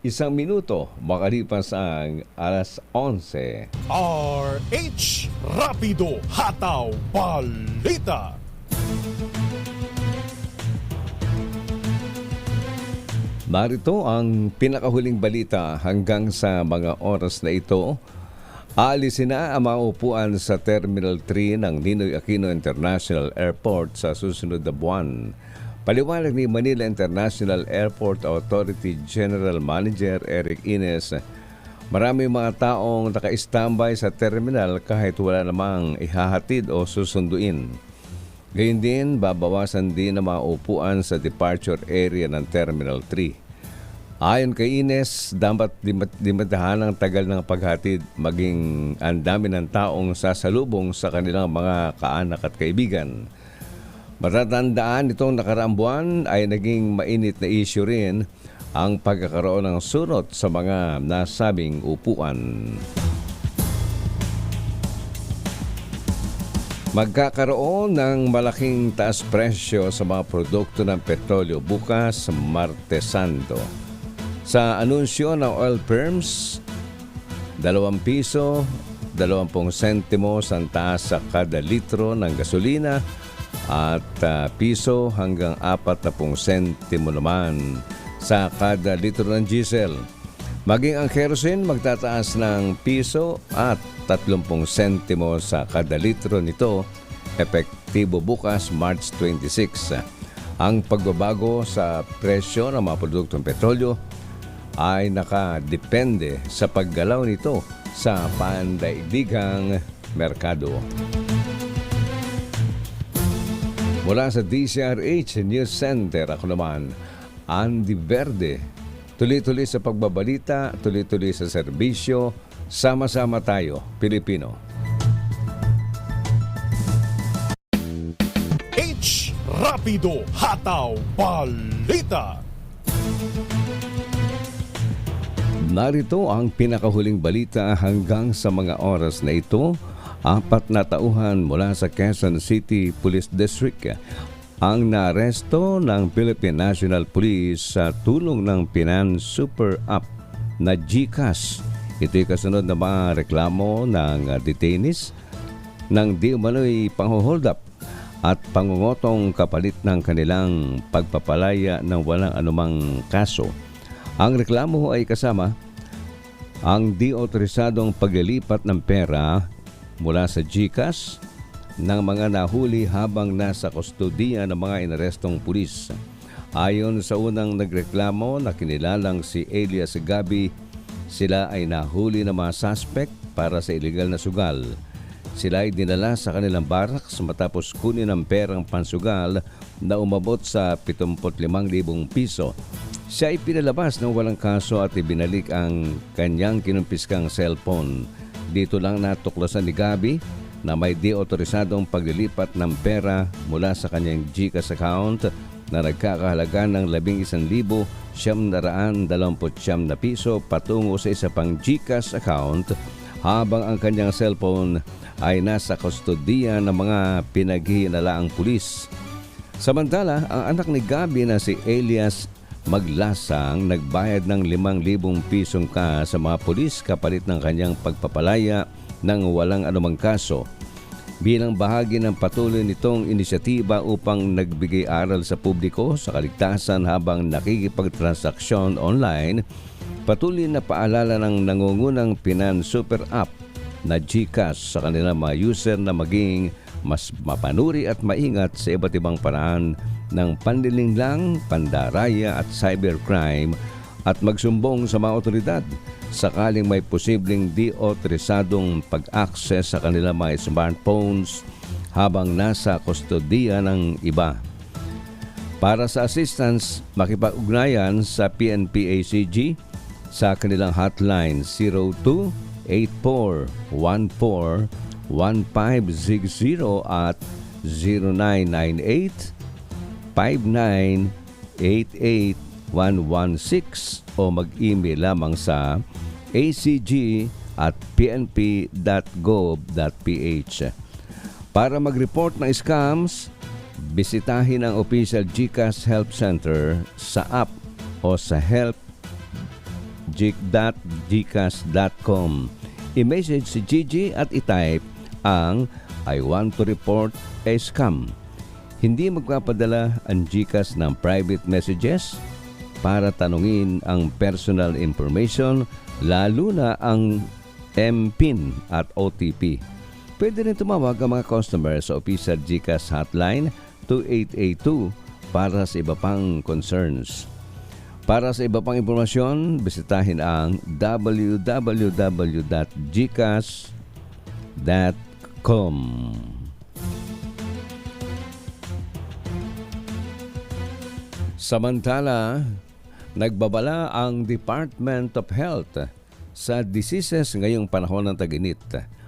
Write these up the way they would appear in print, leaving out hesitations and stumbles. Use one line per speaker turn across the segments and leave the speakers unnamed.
1 minuto makalipas ang alas 11.
RH Rapido Hataw Balita.
Narito ang pinakahuling balita hanggang sa mga oras na ito. Aalisin na ang mga upuan sa Terminal 3 ng Ninoy Aquino International Airport sa susunod na buwan. Paliwanag ni Manila International Airport Authority General Manager Eric Ines, marami mga taong naka-standby sa terminal kahit wala namang ihahatid o susunduin. Gayun din, babawasan din ang mga upuan sa departure area ng Terminal 3. Ayon kay Ines, dapat limitahan ang tagal ng paghatid maging ang dami ng taong sasalubong sa kanilang mga kaanak at kaibigan. Matatandaan itong nakaraang buwan ay naging mainit na issue rin ang pagkakaroon ng sunod sa mga nasabing upuan. Magkakaroon ng malaking taas presyo sa mga produkto ng petrolyo bukas Martes Santo. Sa anunsyo ng oil firms, 2 piso, 20 sentimos ang taas sa kada litro ng gasolina at piso hanggang 40 sentimo naman sa kada litro ng diesel. Maging ang kerosene magtataas ng piso at 30 sentimo sa kada litro nito, epektibo bukas March 26. Ang pagbabago sa presyo ng mga produktong petrolyo ay nakadepende sa paggalaw nito sa pandaigdigang merkado. Mula sa DCRH News Center, ako naman, Andy Verde. Tuloy-tuloy sa pagbabalita, tuloy-tuloy sa serbisyo, sama-sama tayo, Pilipino.
H Rapido Hataw Balita.
Narito ang pinakahuling balita hanggang sa mga oras na ito. 4 na tauhan mula sa Quezon City Police District ang naaresto ng Philippine National Police sa tulong ng Finance Super App na GCash. Ito'y kasunod na mga reklamo ng detainees ng di umano'y panghuhold up at pangungotong kapalit ng kanilang pagpapalaya ng walang anumang kaso. Ang reklamo ay kasama ang di-otorisadong paglilipat ng pera mula sa GCash ng mga nahuli habang nasa kustodiya ng mga inarestong pulis. Ayon sa unang nagreklamo na kinilalang si Elias Gabi, sila ay nahuli ng mga suspect para sa iligal na sugal. Sila ay dinala sa kanilang barracks matapos kunin ang perang pansugal na umabot sa 75,000 piso. Siya ay pinalabas ng walang kaso at ibinalik ang kanyang kinumpiskang cellphone. Dito lang natuklasan ni Gabi na may di-otorisadong paglilipat ng pera mula sa kanyang GCash account na nagkakahalaga ng 11,729 na piso patungo sa isa pang GCash account habang ang kanyang cellphone ay nasa kustodiya ng mga pinaghihinalaang pulis. Samantala, ang anak ni Gabi na si Elias Maglasang nagbayad ng 5,000 pisong sa mga pulis kapalit ng kanyang pagpapalaya ng walang anumang kaso. Bilang bahagi ng patuloy nitong inisyatiba upang nagbigay aral sa publiko sa kaligtasan habang nakikipagtransaksyon online, patuloy na paalala ng nangungunang Finance Super App na GCash sa kanilang mga user na maging mas mapanuri at maingat sa iba't ibang paraan ng panlilinglang, pandaraya at cybercrime at magsumbong sa mga otoridad sakaling may posibleng di-otorisadong pag-access sa kanilang mga smartphones habang nasa kustodiya ng iba. Para sa assistance, makipag-ugnayan sa PNP-ACG sa kanilang hotline 02-8414-1560 at 0998-5988-116 o mag-email lamang sa acg@pnp.gov.ph. Para mag-report ng scams, bisitahin ang official GCash Help Center sa app o sa help magic.gcas.com. I-message si Gigi at i-type ang I want to report a scam. Hindi magpapadala ang GCash ng private messages para tanungin ang personal information, lalo na ang MPIN at OTP. Pwede rin tumawag ang mga customer sa official GCash hotline 2882 para sa iba pang concerns. Para sa iba pang impormasyon, bisitahin ang www.gcash.com. Samantala, nagbabala ang Department of Health sa diseases ngayong panahon ng tag-init.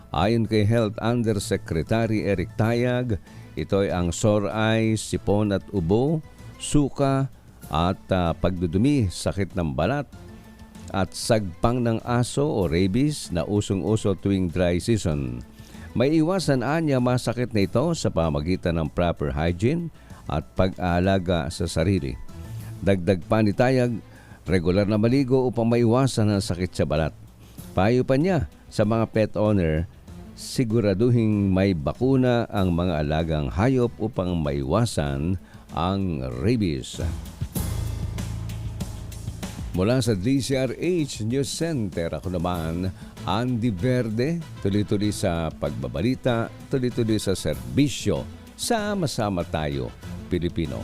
Ayon kay Health Undersecretary Eric Tayag, ito ay ang sore eyes, sipon at ubo, suka at pagdudumi, sakit ng balat at sagpang ng aso o rabies na usong-uso tuwing dry season. May iwasan anya masakit na ito sa pamagitan ng proper hygiene at pag-aalaga sa sarili. Dagdag pa ni Tayag, regular na maligo upang maiwasan ang sakit sa balat. Payo pa niya sa mga pet owner, siguraduhing may bakuna ang mga alagang hayop upang maiwasan ang rabies. Mula sa DCRH News Center, ako naman, Andy Verde, tuloy-tuloy sa pagbabalita, tuloy-tuloy sa serbisyo. Sama-sama tayo, Pilipino.